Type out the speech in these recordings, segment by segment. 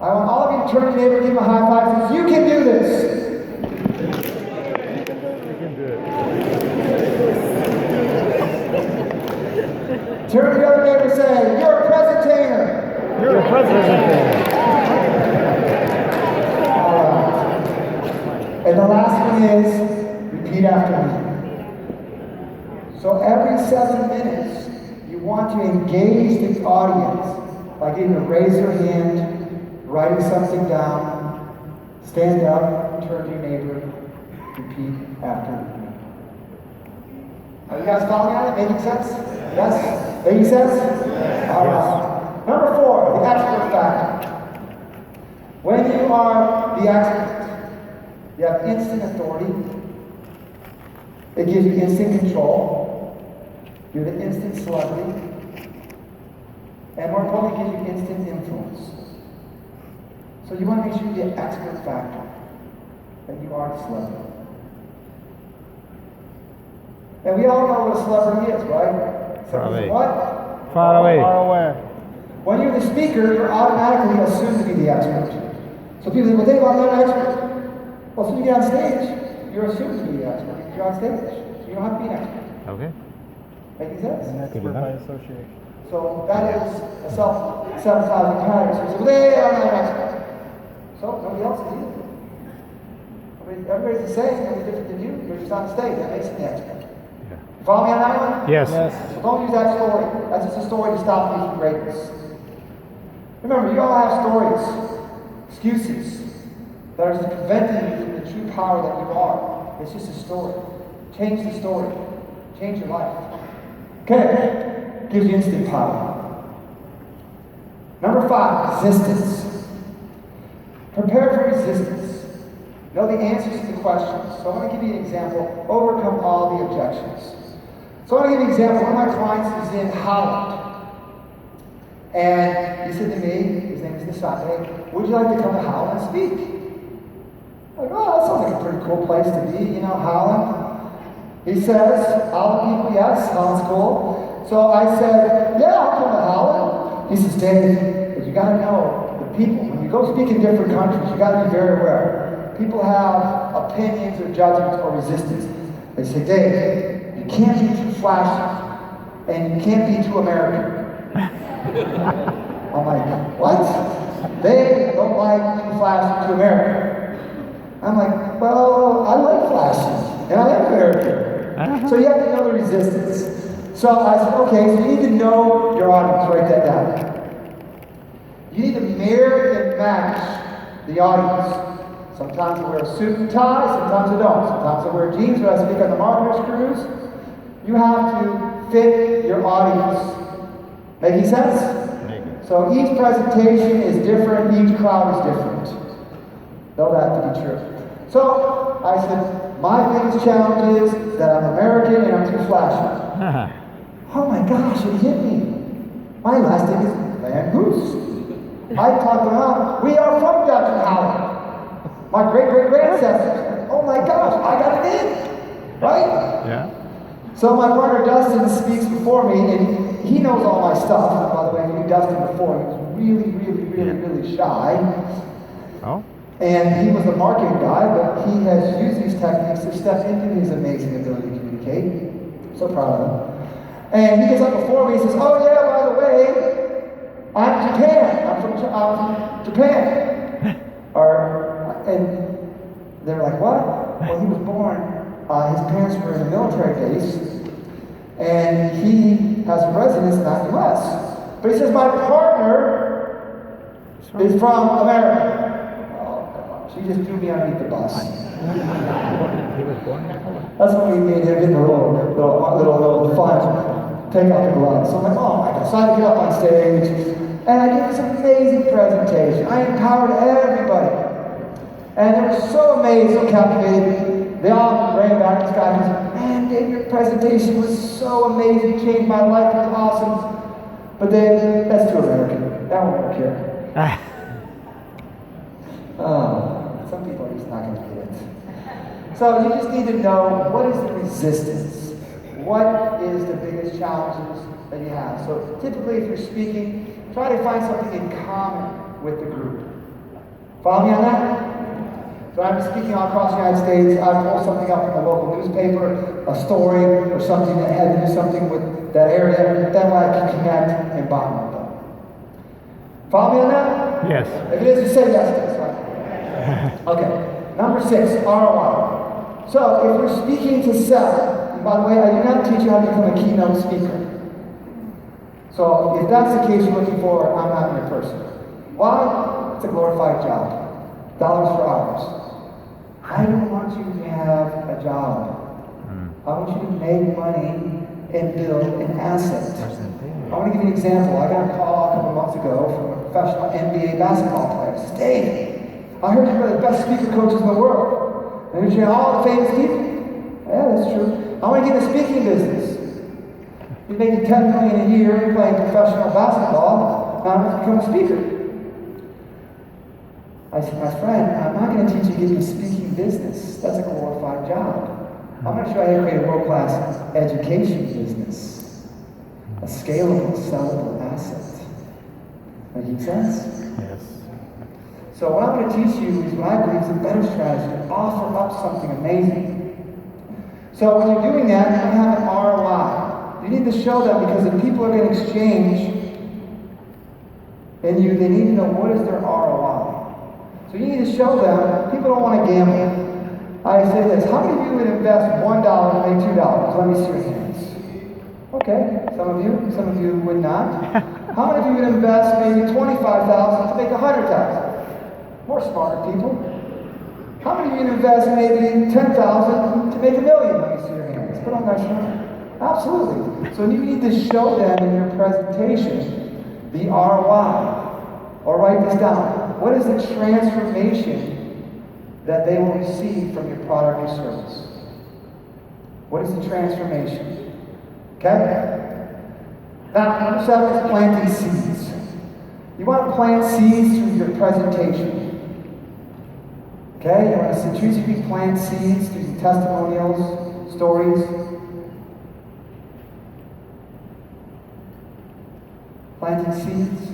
I want all of you to turn to your neighbor and give him a high five and say, you can do this. You can do it. Turn to the other neighbor and say, you're a presentator. You're a presentator. All right. And the last one is, repeat after me. So every 7 minutes, you want to engage the audience by getting them to raise their hand, writing something down, stand up, turn to your neighbor, repeat after me. Are you guys following on it? Making sense? Yes? Making sense? All right. Number 4, the expert factor. When you are the expert, you have instant authority. It gives you instant control. You're the instant celebrity. And more importantly, it gives you instant influence. So you want to make sure you get expert factor. That you are the celebrity. And we all know what a celebrity is, right? Far away. What? Far away. Far away. When you're the speaker, you're automatically assumed to be the expert. So people say, well, Dave, I'm not an expert. Well, so you get on stage, you're assumed to be the expert. You're on stage. So you don't have to be an expert. Okay. Making sense? An expert by association. So that is a self-sabotaging pattern. So you say, well, Dave, I'm not an expert. So nobody else is either. Everybody's the same, nobody's different than you. You're just on stage. That makes you the expert. Yeah. You follow me on that one? Yes. Yes. So don't use that story. That's just a story to stop you from greatness. Remember, you all have stories, excuses, that are just preventing you from the true power that you are. It's just a story. Change the story. Change your life. Okay. Gives you instant power. Number 5, resistance. Prepare for resistance. Know the answers to the questions. So I'm going to give you an example. Overcome all the objections. So I'm going to give you an example. One of my clients is in Holland. And he said to me, his name is Kiyosaki, would you like to come to Holland and speak? I'm like, oh, that sounds like a pretty cool place to be, you know, Holland. He says, Holland people, yes, Holland's cool. So I said, yeah, I'll come to Holland. He says, Dave, but you got to know the people. When you go speak in different countries, you got to be very aware. People have opinions or judgments or resistance. They say, Dave, you can't be too flashy, and you can't be too American. I'm like, what? They don't like too flashy, too American. I'm like, well, I like flashy, and I like American. So you have to know the resistance. So I said, okay, so you need to know your audience. Write that down. You need to mirror and match the audience. Sometimes I wear a suit and tie, sometimes I don't. Sometimes I wear jeans when I speak on the marketers cruise. You have to fit your audience. Making sense? So each presentation is different, each crowd is different. Know that to be true. So I said, my biggest challenge is that I'm American and I'm too flashy. Oh my gosh, it hit me. My last name is Vanhoose. I talked around, we are from Dutch and Holland. My great-great-ancestors. Oh my gosh, I got it in. Right? Yeah. So my partner Dustin speaks before me, and he knows all my stuff. By the way, I knew Dustin before. He was really shy. Oh. And he was the marketing guy, but he has used these techniques to step into his amazing ability to communicate. So proud of him. And he gets up before me and says, oh yeah, by the way, I'm from Japan. And they're like, what? Well, he was born, his parents were in a military base, and he has a residence in the US. But he says, my partner is from America. Oh, she just threw me underneath the bus. He was born in Holland. That's when we made him get a little fun, take off the gloves. So I'm like, oh my God. So I get up on stage, and I give this amazing presentation. I empowered everybody. And they were so amazed, so captivated. They all ran back to Scott and said, man, Dave, your presentation was so amazing, changed my life, it was awesome. But then, that's too American. That won't work here. Some people are just not going to get it. So you just need to know, what is the resistance? What is the biggest challenges that you have? So typically if you're speaking, try to find something in common with the group. Follow me on that? So I'm speaking all across the United States. I pull something up in the local newspaper, a story or something that had to do something with that area. Then I can connect and bond with them. Follow me on that? Yes. If it is, you say yes to this, right? Okay. Number 6, ROI. So if you're speaking to sell, and by the way, I do not teach you how to become a keynote speaker. So if that's the case you're looking for, I'm not your person. Why? It's a glorified job. Dollars for hours. I don't want you to have a job. I want you to make money and build an asset. I want to give you an example. I got a call a couple months ago from a professional NBA basketball player. He says, Dave, I heard you're one of the best speaker coaches in the world. I heard you're all the famous people. Yeah, that's true. I want to get in the speaking business. You're making $10 million a year playing professional basketball. Now I'm going to become a speaker. I said, my friend, I'm not going to teach you to get into speaking business. That's a glorified job. I'm going to show you how to create a world-class education business. A scalable, sellable asset. Making sense? Yes. So what I'm going to teach you is what I believe is a better strategy to offer up something amazing. So when you're doing that, you're going to have an ROI. You need to show them because if people are going to exchange in you, they need to know what is their ROI. So you need to show them, people don't want to gamble. I say this, how many of you would invest $1 to make $2? Let me see your hands. Okay, some of you would not. How many of you would invest maybe $25,000 to make $100,000? More smarter people. How many of you would invest maybe $10,000 to make $1 million? Let me see your hands. Put on that shirt. Absolutely. So you need to show them in your presentation the ROI. Or write this down. What is the transformation that they will receive from your product or service? What is the transformation? Okay? Now, number 7 is planting seeds. You want to plant seeds through your presentation. Okay? You want to strategically plant seeds through testimonials, stories. Planting seeds.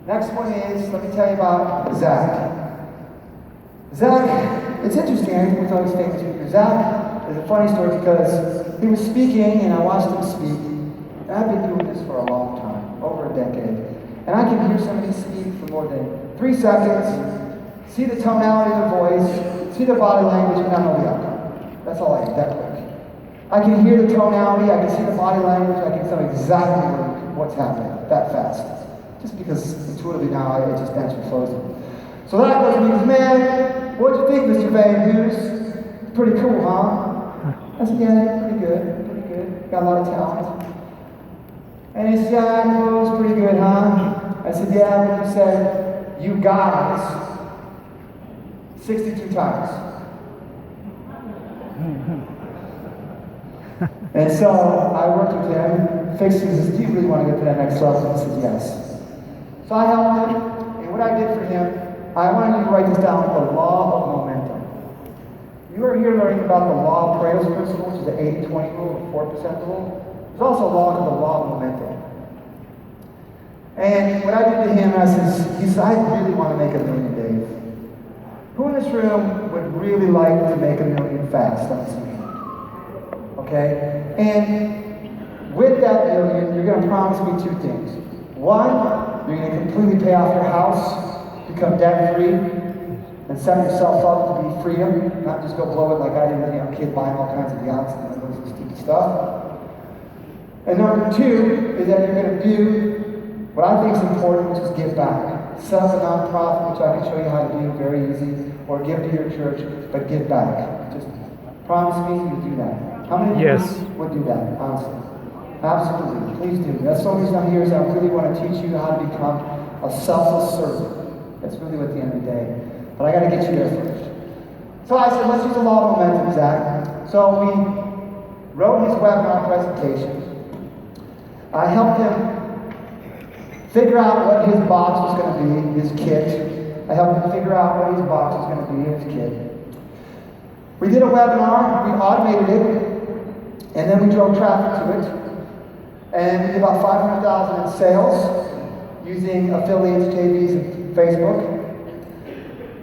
Next one is, let me tell you about Zach. Zach, it's interesting, I think he's always famous speaker. Zach is a funny story because he was speaking and I watched him speak. And I've been doing this for a long time, over a decade. And I can hear somebody speak for more than 3 seconds, see the tonality of the voice, see the body language, and not know the outcome. That's all I do, that quick. I can hear the tonality, I can see the body language, I can tell exactly what's happening that fast. Just because intuitively now it just naturally flows in. So that goes and he goes, man, what'd you think, Mr. Vanhoose? Pretty cool, huh? I said, yeah, pretty good. Got a lot of talent. And he said, yeah, it was pretty good, huh? I said, yeah, but you said, you guys, 62 times. And so I worked with him, fixed his, do you really want to get to that next level? He said, yes. So I helped him, and what I did for him, I wanted you to write this down, the law of momentum. You are here learning about the law of Pareto's principle, which is the 80-20 rule, the 4% rule. There's also a law called the law of momentum. And what I did to him, he said, I really want to make $1 million, Dave. Who in this room would really like to make $1 million fast? Let me see. Okay? And with that $1 million, you're going to promise me 2 things. One, you're going to completely pay off your house, become debt-free, and set yourself up to be freedom, not just go blow it like I did with a young kid buying all kinds of yachts and all this stupid stuff. And number 2 is that you're going to do what I think is important, which is give back. Set up a nonprofit, which I can show you how to do very easy, or give to your church, but give back. Just promise me you'll do that. How many of you would do that, honestly? Absolutely, please do. That's the reason I'm here is I really want to teach you how to become a selfless servant. That's really what the end of the day. But I got to get you there first. So I said, let's use the law of momentum, Zach. So we wrote his webinar presentation. I helped him figure out what his box was going to be, his kit. I helped him figure out what his box was going to be, his kit. We did a webinar, we automated it, and then we drove traffic to it. And we did about $500,000 in sales. using affiliates, JVs, and Facebook.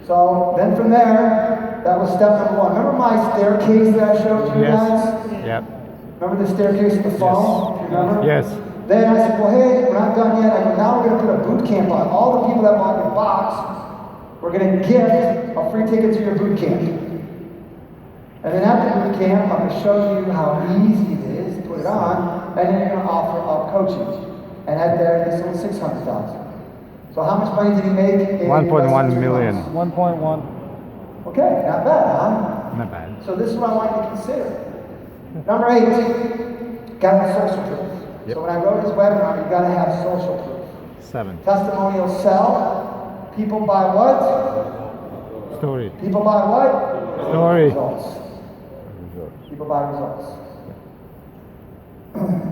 So then from there, that was step number one. Remember my staircase that I showed you guys? Yep. Remember the staircase of the phone? Remember? Yes. Then I said, well, hey, we're not done yet. I go, now we're going to put a boot camp on. All the people that bought your box, we're going to gift a free ticket to your boot camp. And then at the boot camp, I'm going to show you how easy it is to put it on, and then you're going to offer up coaching. And at there, he sold 600,000. So how much money did he make? 1.1 million. 1.1. Okay, not bad, huh? Not bad. So this is what I want you to consider. Number 8, got to have social proof. Yep. So when I wrote this webinar, you got to have social proof. 7. Testimonials sell. People buy what? Story. People buy what? Story. Results. People buy results.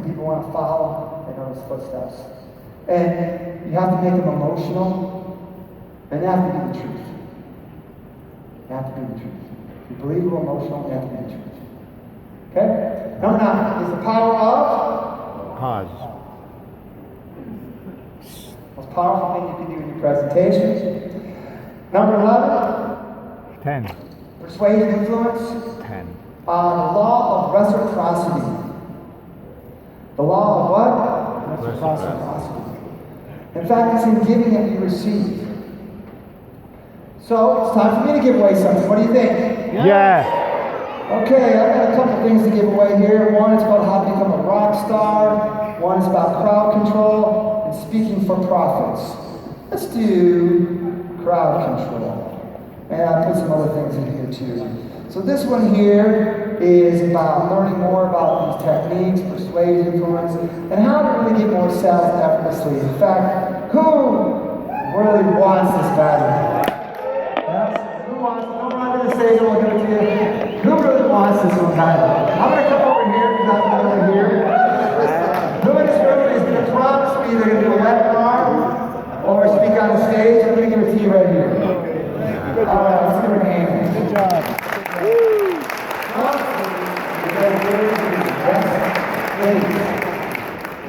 People want to follow in those footsteps. And you have to make them emotional, and they have to be the truth. They have to be the truth. If you believe you're emotional, they have to be the truth. Okay? Number 9 is the power of Pause. most powerful thing you can do in your presentation. Number 11, 10. persuade and influence. 10. The law of reciprocity. The law of what? Reciprocity. In fact, it's in giving that you receive. So it's time for me to give away something. What do you think? Yeah. Okay, I've got a couple things to give away here. One is about how to become a rock star. One is about crowd control and speaking for profits. Let's do crowd control. And I'll put some other things in here too. So this one here is about learning more about these techniques, persuade, influence, and how to really get more sales effortlessly. In fact, who really wants this badly? Yes? Who wants it? Come on to the stage and we'll give it to you. Who really wants this one badly? I'm going to come over here because I'm over here. Who in this room is going to promise me they're going to do a webinar or speak on the stage? I'm going to give it to you right here. All right, let's give it a hand. Good job.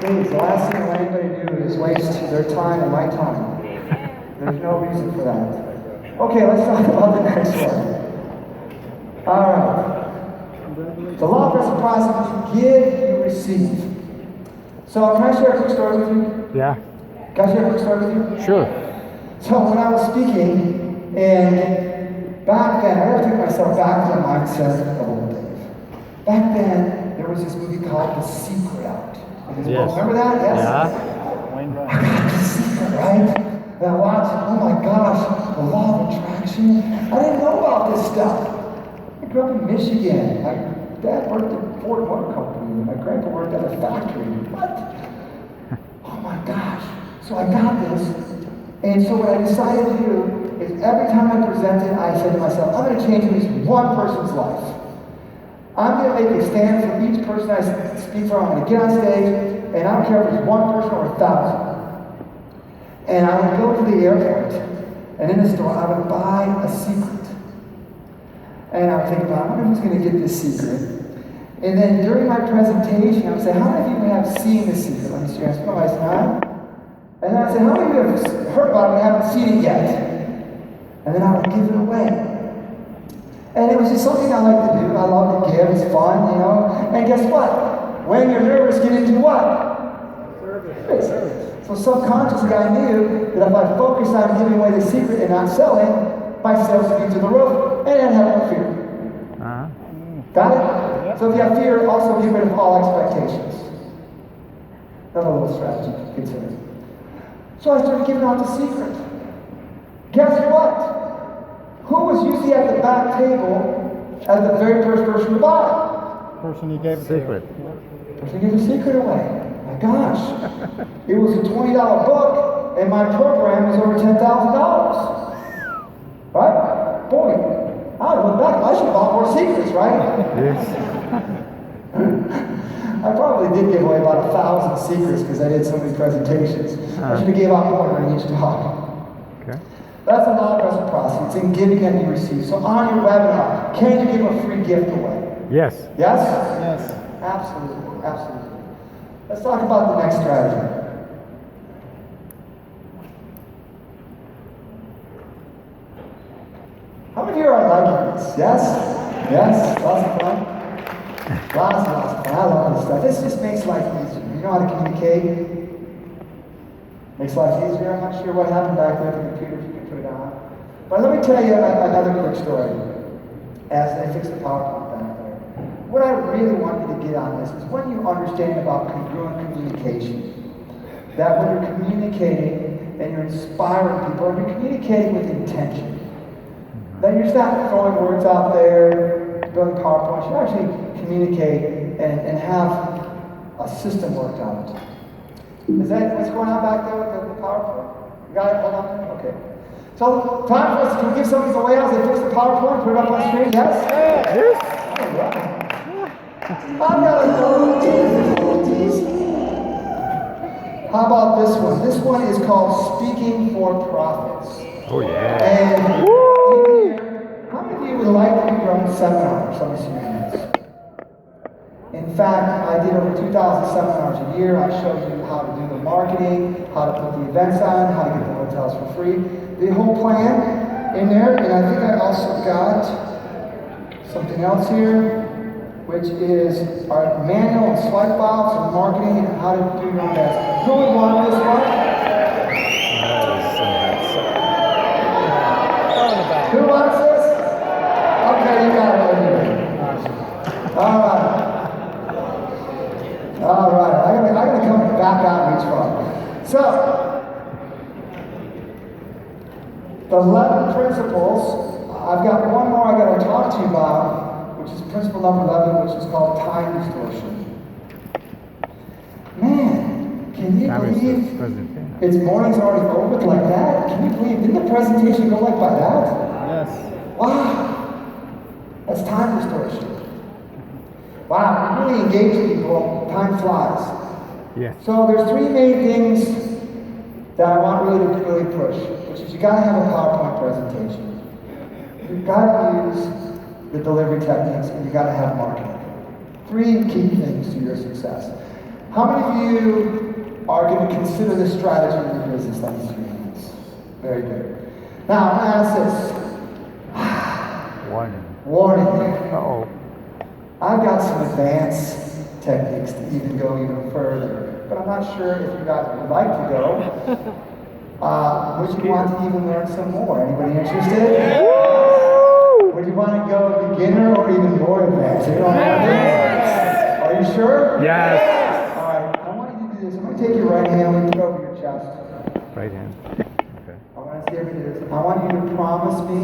Please, the last thing anybody do is waste their time and my time. There's no reason for that. Okay, let's talk about the next one. All right. The law of reciprocity, you give, you receive. So can I share a quick story with you? Yeah. Can I share a quick story with you? Sure. So when I was speaking, and back then, I gotta take myself back to the mindset of old Dave. Back then, there was this movie called The Secret out. Yes. Remember that? Yes? Yeah. Wayne I got The Secret, right? And I watched it, oh my gosh, the law of attraction. I didn't know about this stuff. I grew up in Michigan. My dad worked at Ford Motor Company, and my grandpa worked at a factory. What? Oh my gosh. So I got this. And so what I decided to do is every time I presented, I said to myself, I'm going to change at least one person's life. I'm going to make a stand for each person I speak for. I'm going to get on stage, and I don't care if it's one person or 1,000. And I would go to the airport, and in the store, I would buy a secret. And I would think about, I wonder who's going to get this secret. And then during my presentation, I would say, how many of you have seen this secret? Let me see, I spell my smile. And then I'd say, how many of you have heard about it but haven't seen it yet? And then I would give it away. And it was just something I like to do. I love to give. It's fun, you know. And guess what? When you're nervous, get into what? Service. So subconsciously, I knew that if I focused on giving away the secret and not selling, my sales would be to the roof, and I'd have no fear. Uh-huh. Got it? So if you have fear, also get rid of all expectations. Another little strategy to consider. So I started giving out the secret. Guess what? Who was usually at the back table as the very first person to buy? Person you gave it Secret. to. Person gave the secret away. My gosh. It was a $20 book, and my program was over $10,000. Right? Boy, I look back, I should have bought more secrets, right? Yes. I probably did give away about 1,000 secrets because I did so many presentations. I should have gave out more during each talk. Okay. That's the law of reciprocity. It's in giving and you receive. So on your webinar, can you give a free gift away? Yes. Yes? Yes. Absolutely. Absolutely. Let's talk about the next strategy. practice. Yes? Yes? Lots of fun? Lots of fun. I love this stuff. This just makes life easier. You know how to communicate? Makes life easier. I'm not sure what happened back there with the computer, if you can put it on. But let me tell you another quick story as they fix the PowerPoint back there. What I really want you to get on this is when you understand about congruent communication, that when you're communicating and you're inspiring people and you're communicating with intention, that you're just not throwing words out there, building PowerPoints, you actually communicate and have a system worked out. Is that what's going on back there with the PowerPoint? You got it? Hold on. Okay. So, time for us to give something away as they fix the PowerPoint, put it up on screen, yes? Yes. All right. I've got a difficulties. How about this one? This one is called Speaking for Profits. Oh, yeah. And in here, how many of you would like to be running seminars? Let me see your hands. In fact, I did over 2,000 seminars a year. I showed you how to do the marketing, how to put the events on, how to get the hotels for free. The whole plan in there. And I think I also got something else here, which is our manual and swipe files for marketing and how to do your own best. Who would want this one? Who wants this? Okay, you got it right here. All right. All right. I'm gonna come back out each one. So, the 11 principles. I've got one more I got to talk to you about, which is principle number 11, which is called time distortion. Man, can you believe it's morning's already over like that? Can you believe, didn't the presentation go like by that? Yes. Wow, that's time distortion. Wow, we really engage people, time flies. Yes. So there's three main things that I want really push, which is you got to have a PowerPoint presentation. You've got to use the delivery techniques, and you got to have marketing. Three key things to your success. How many of you are going to consider this strategy in your business? Let me see your hands. Very good. Now, I'm going to ask this. Warning. Uh-oh. I've got some advanced techniques to even go even further, but I'm not sure if you guys would like to go. Would you want to even learn some more? Anybody interested? Would you want to go beginner or even more advanced? Are you sure? Yes. All right. I want you to do this. I'm going to take your right hand and put it over your chest. Right hand. Okay. I want to see everything do this. I want you to promise me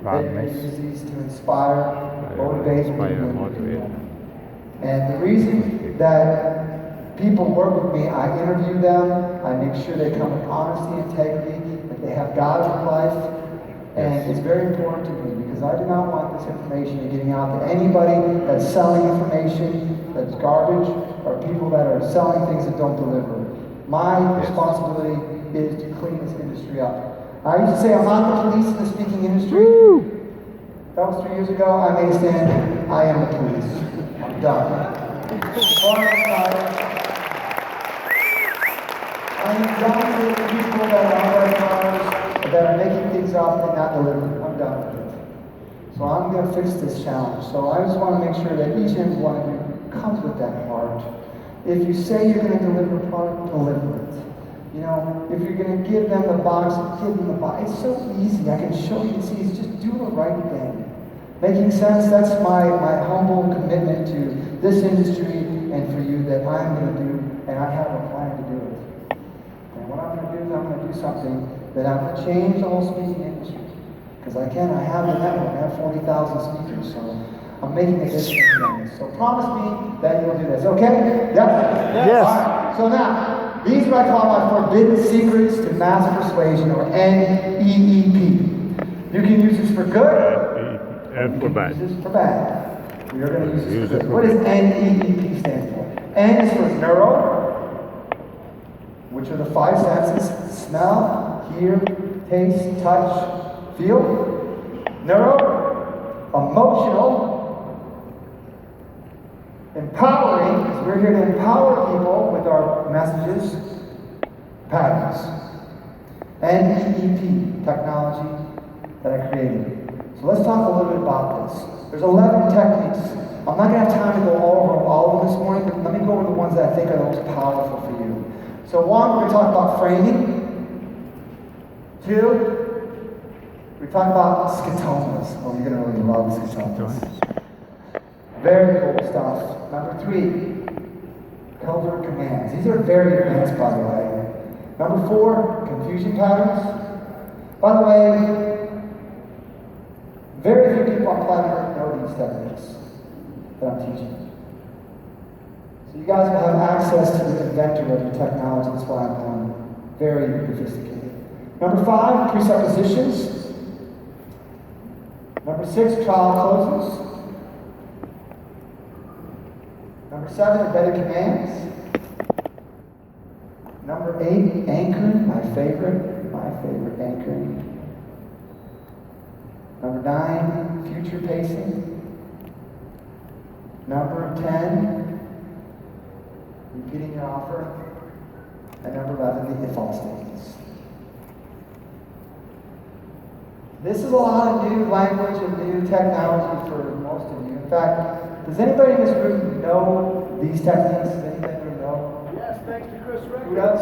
that you're going to use these to inspire, motivate, and the reason that people work with me, I interview them, I make sure they come with honesty, integrity, that they have God in life, and it's very important to me because I do not want this information getting out to anybody that's selling information that's garbage or people that are selling things that don't deliver. My responsibility is to clean this industry up. I used to say I'm not the police in the speaking industry. That was 3 years ago. I made a stand. I am the police. I'm done. I am done with people that are on their cars, that are making things up and not delivering. I'm done with it. So I'm going to fix this challenge. So I just want to make sure that each and every one of you comes with that heart. If you say you're going to deliver a product, deliver it. You know, if you're going to give them the box, give them the box. It's so easy. I can show you. See, it's just do the right thing. Making sense? That's my humble commitment to this industry and for you that I'm going to do, and I have a plan to do it. And what I'm going to do is I'm going to do something that I'm going to change the whole speaking industry. Because I can. I have the network. I have 40,000 speakers, so I'm making a difference in this. So promise me that you'll do this. Okay? Yep? Yes. All right. So now, these are what I call my Forbidden Secrets to Mass Persuasion, or NEEP. You can use this for good, And for bad. use this for bad. We are going to use this for good. What does NEEP stand for? N is for neuro, which are the 5 senses: smell, hear, taste, touch, feel. Neuro, emotional. Empowering, because we're here to empower people with our messages, patterns. NEEP, technology that I created. So let's talk a little bit about this. There's 11 techniques. I'm not going to have time to go over all of them this morning, but let me go over the ones that I think are the most powerful for you. So one, we're going to talk about framing. Two, we talk about schitomas. Oh, you're going to really love schitomas. Very cool stuff. Number three, covert commands. These are very advanced, by the way. Number four, confusion patterns. By the way, very few people on planet Earth know these techniques that I'm teaching. So you guys will have access to the inventor of the technology. That's why I'm very sophisticated. Number five, presuppositions. Number six, trial closes. Number seven, embedded commands. Number eight, anchoring, my favorite anchoring. Number nine, future pacing. Number 10, repeating your offer. And number 11, the if-all statements. This is a lot of new language and new technology for most of you. In fact, does anybody in this room know these techniques? Does anybody in the room know? Yes, thanks to Chris Record. Who else?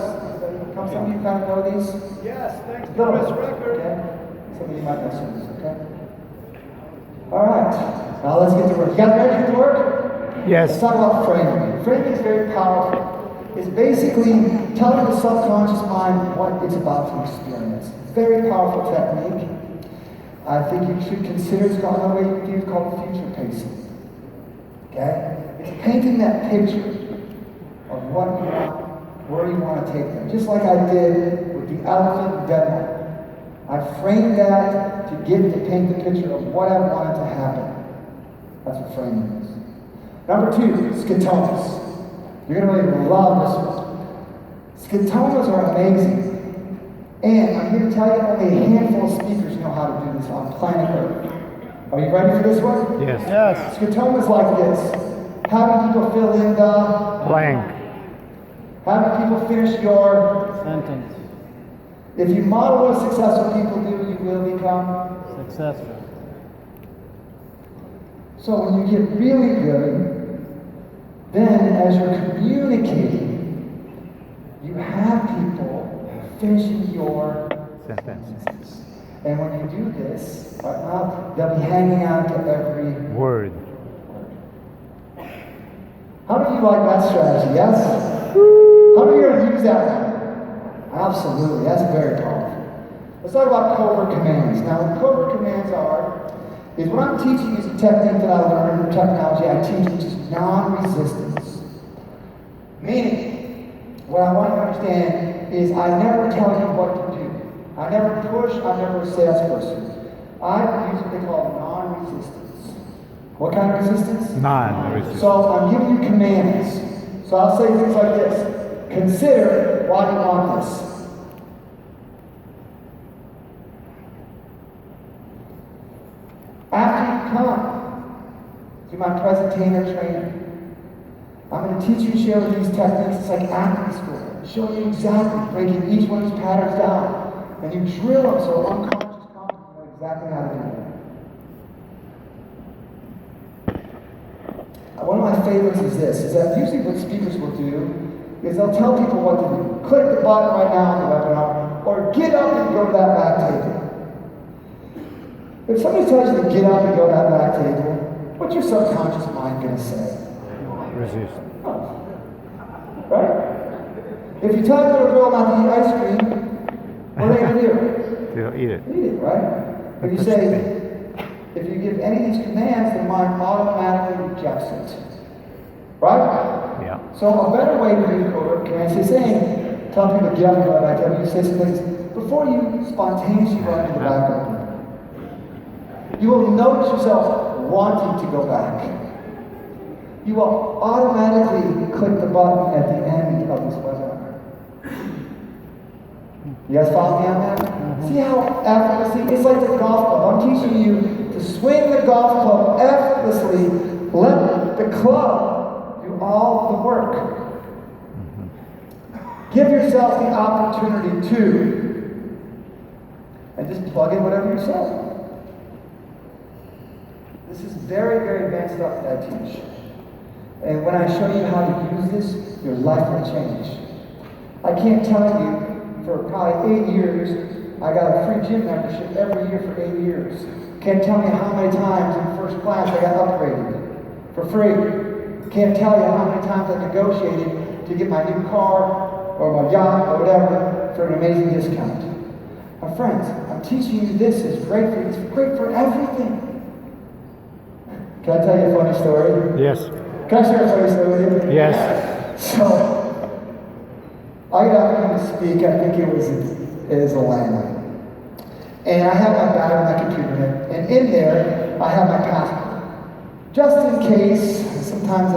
Some of you kind of know these? Yes, thanks to Little Chris bit, Record. okay? Some of you might know some of this, okay? All right, now let's get to work. You guys ready to get to work? Let's Yes. talk about framing. Framing is very powerful. It's basically telling the subconscious mind what it's about to experience. Very powerful technique. I think you should consider it's got another way you can do it called future pacing. Okay? It's painting that picture of what you want, where you want to take them. Just like I did with the elephant in Denmark. I framed that to paint the picture of what I wanted to happen. That's what framing is. Number two, schitomas. You're going to really love this one. Schitomas are amazing. And I'm here to tell you only a handful of speakers know how to do this on planet Earth. Are you ready for this one? Yes. Yes. Schitomas like this. Having people fill in the Blank. having people finish your. Sentence. If you model what successful people do, you will become. Successful. So when you get really good, then as you're communicating, you have people finishing your Sentence. And when you do this, right now, they'll be hanging on to every Word. How many of you like that strategy? Yes? How many are going to use that? Absolutely. That's very powerful. Let's talk about covert commands. Now, what covert commands is what I'm teaching is a technique that I learned, a technology I teach, which is non-resistance. Meaning, what I want you to understand is I never tell you what to do. I never push, I'm never a salesperson. I use what they call non-resistance. What kind of resistance? Non-resistance. So I'm giving you commands. So I'll say things like this. Consider why you want this. After you come to my presentator training, I'm going to teach you and share with these techniques. It's like acting school. Showing you exactly, breaking each one of these patterns down. And you drill them so unconscious conscious know exactly how to do it. One of my favorites is this, is that usually what speakers will do is they'll tell people what to do. Click the button right now on the webinar, or get up and go to that back table. If somebody tells you to get up and go to that back table, what's your subconscious mind going to say? Resist. Oh. Right? If you tell a little girl not to eat ice cream, what are they going to do? They'll eat it. Eat it, right? If you say, if you give any of these commands, the mind automatically rejects it. Right? Yeah. So a better way to do covert commands is saying, tell people to get up and go back. Tell you say some things before you spontaneously run to the back open. You will notice yourself wanting to go back. You will automatically click the button at the end of this webinar. You guys follow me on that? See how effortlessly, it's like the golf club. I'm teaching you to swing the golf club effortlessly. Let the club do all the work. Give yourself the opportunity to, and just plug in whatever you say. very, very advanced stuff that I teach. And when I show you how to use this, your life will change. I can't tell you, for probably 8 years, I got a free gym membership every year for 8 years. Can't tell you how many times in first class I got upgraded for free. Can't tell you how many times I negotiated to get my new car or my yacht or whatever for an amazing discount. My friends, I'm teaching you this is great for it's great for everything. Can I tell you a funny story? Yes. Can I share a funny story with you? Yes. So I got up to speak, I think it was a landline. And I have my battery on my computer, and in there I have my passport. Just in case, sometimes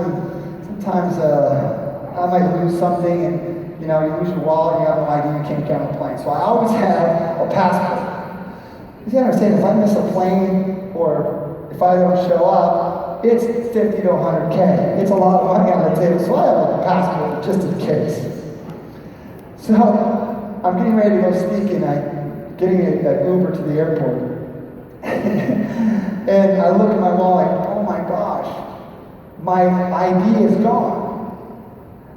I might lose something, and you lose your wallet, you have no ID, you can't get on a plane. So I always have a passport. You understand, if I miss a plane or if I don't show up, it's 50 to 100K. It's a lot of money on the table, so I have a passport just in case. So I'm getting ready to go speak, and I'm getting an Uber to the airport. And I look at my wallet like, oh my gosh, my ID is gone.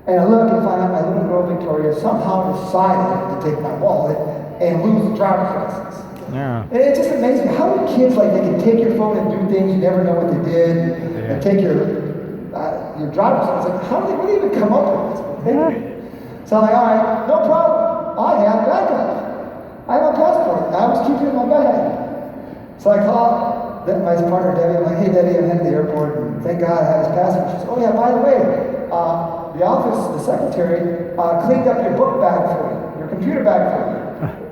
And I look and find out my little girl Victoria somehow decided to take my wallet and lose the driver's license. Yeah. And it just amazes me. How do kids, like, they can take your phone and do things you never know what they did, and take your driver's license? Like, how do they even come up with this? So I'm like, all right, no problem. I have backup. I have a passport. I always keep it in my bag. So I call my partner Debbie. I'm like, hey Debbie, I'm heading to the airport, and thank God I have his passport. She says, oh yeah, by the way, the office, the secretary, cleaned up your book bag for you, your computer bag for you.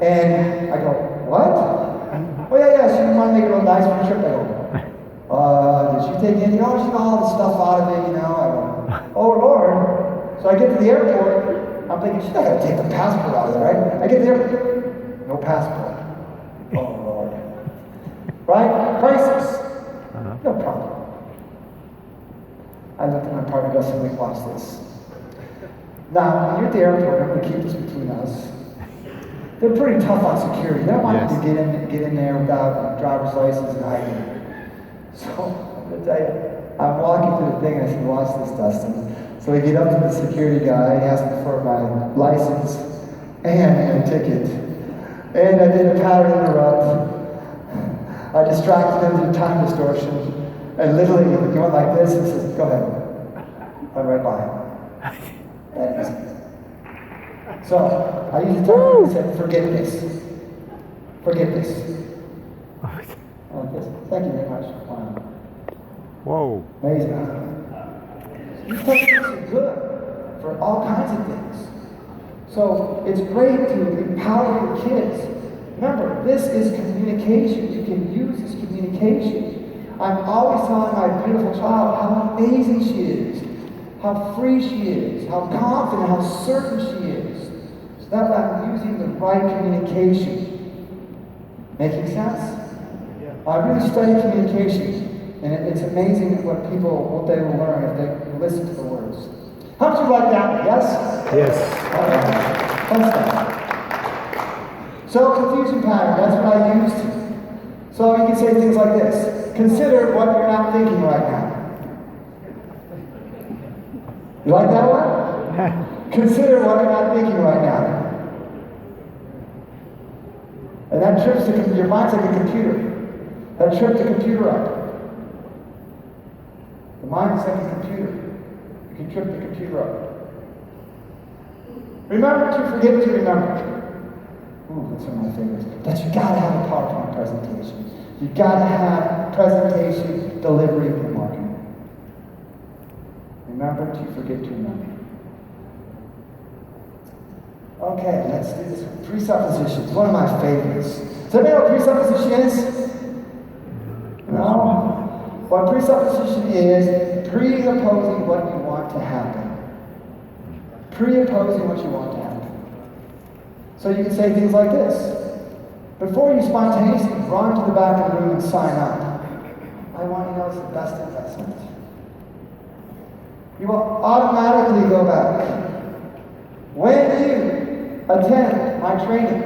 And I go, what? Oh yeah, she didn't want to make it real nice for the trip. I go, did she take anything? Oh, she got all the stuff out of it, I go, oh Lord. So I get to the airport, I'm thinking, she's not going to take the passport out of there, right? I get to the airport, no passport. Oh Lord. Right? Crisis. No problem. I looked at my partner, Gus, and we watch this. Now, when you're at the airport, I'm going to keep this between us. They're pretty tough on security. They don't want you to get in there without a driver's license and ID. So, I'm going to tell you, I'm walking through the thing, and I said, watch this, Dustin. So we get up to the security guy, he asked me for my license and my ticket. And I did a pattern interrupt. I distracted him through time distortion. And literally, he went like this and says, go ahead. I'm right by him. That is it. So, I used to tell him, I said, forget this. Forget this. Like this. Thank you very much. Wow. Whoa. Amazing. These techniques are good for all kinds of things. So, it's great to empower your kids. Remember, this is communication. You can use this communication. I'm always telling my beautiful child how amazing she is, how free she is, how confident, how certain she is. So that I'm using the right communication. Making sense? I really study communication, and it's amazing what they will learn if they listen to the words. How much you like that one? Yes? Yes. Fun stuff. So, confusion pattern, that's what I used. So you can say things like this. Consider what you're not thinking right now. You like that one? Consider what you're not thinking right now. And that trips your mind's like a computer. That trips the computer up. The mind is like a computer. You can trip the computer up. Remember to forget to remember. Ooh, that's one of my favorites. But you gotta have a PowerPoint presentation. You gotta have presentation, delivery, and marketing. Remember to forget to remember. Okay, let's do this one. Presuppositions, one of my favorites. Does anybody know what presupposition is? No? What presupposition is, presupposing what you want to happen. Presupposing what you want to happen. So you can say things like this. Before you spontaneously run to the back of the room and sign up, I want you to know it's the best investment. You will automatically go back. When you attend my training,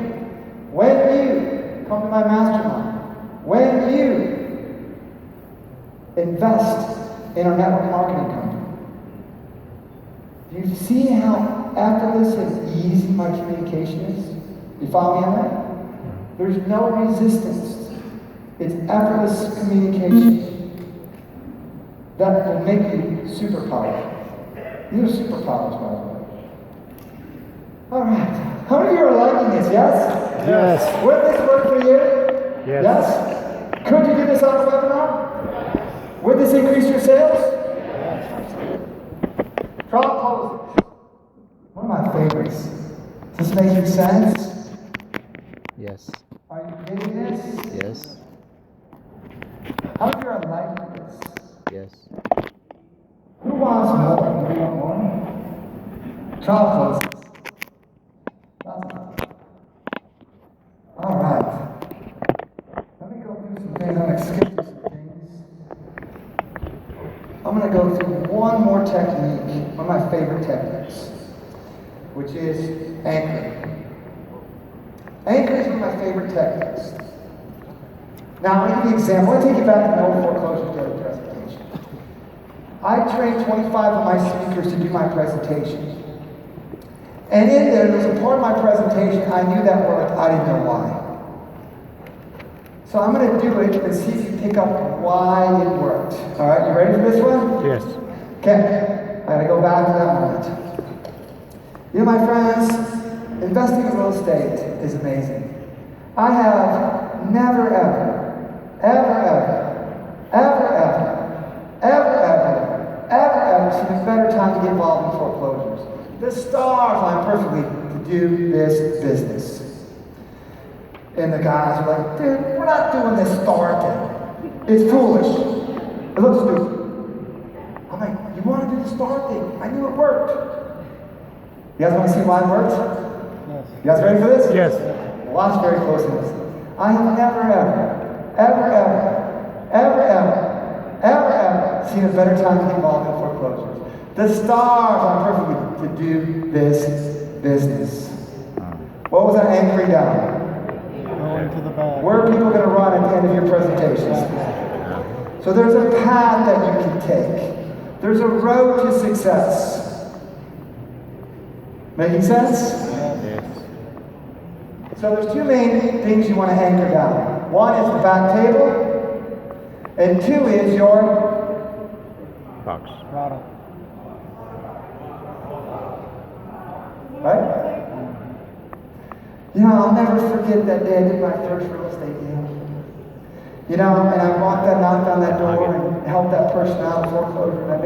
when you come to my mastermind, when you invest in our network marketing company. Do you see how effortless and easy my communication is? You follow me on that? There's no resistance. It's effortless communication that will make you super powerful. These are superpowers, by the way. All right. How many of you are liking this? Yes? Yes. Would this work for you? Yes. Yes? Could you do this on a webinar? Would this increase your sales? Trial closes. One of my favorites. Does this make sense? Yes. Are you getting this? Yes. How many of you are liking this? Yes. Who wants more? Do you want more? Trial closes. All right. Let me go through some things. I'm going to skip through some things. I'm going to go through one more technique, one of my favorite techniques, which is anchoring. Anchoring is one of my favorite techniques. Now, I'll give you an example. I'll take you back to the old foreclosure daily presentation. I trained 25 of my speakers to do my presentation. And in there was a part of my presentation, I knew that worked, I didn't know why. So I'm going to do it and see if you pick up why it worked. All right, you ready for this one? Yes. Okay, I got to go back to that moment. You know, my friends, investing in real estate is amazing. I have never, ever seen a better time to get involved in foreclosures. The stars line perfectly to do this business. And the guys are like, dude, we're not doing this star thing. It's foolish. It looks stupid. I'm like, you want to do the star thing? I knew it worked. You guys want to see why it works? Yes. You guys ready for this? Yes. Watch very closely. I have never, seen a better time to get involved in foreclosures. The stars are perfectly to do this business. What was that anchoring down? Going to the bag. Where are people going to run at the end of your presentations? So there's a path that you can take. There's a road to success. Making sense? Yes. So there's two main things you want to anchor down. One is the back table, and two is your Box. Product. right? You know, I'll never forget that day I did my first real estate deal. You know, and I knocked on that door and helped that person out of foreclosure. And I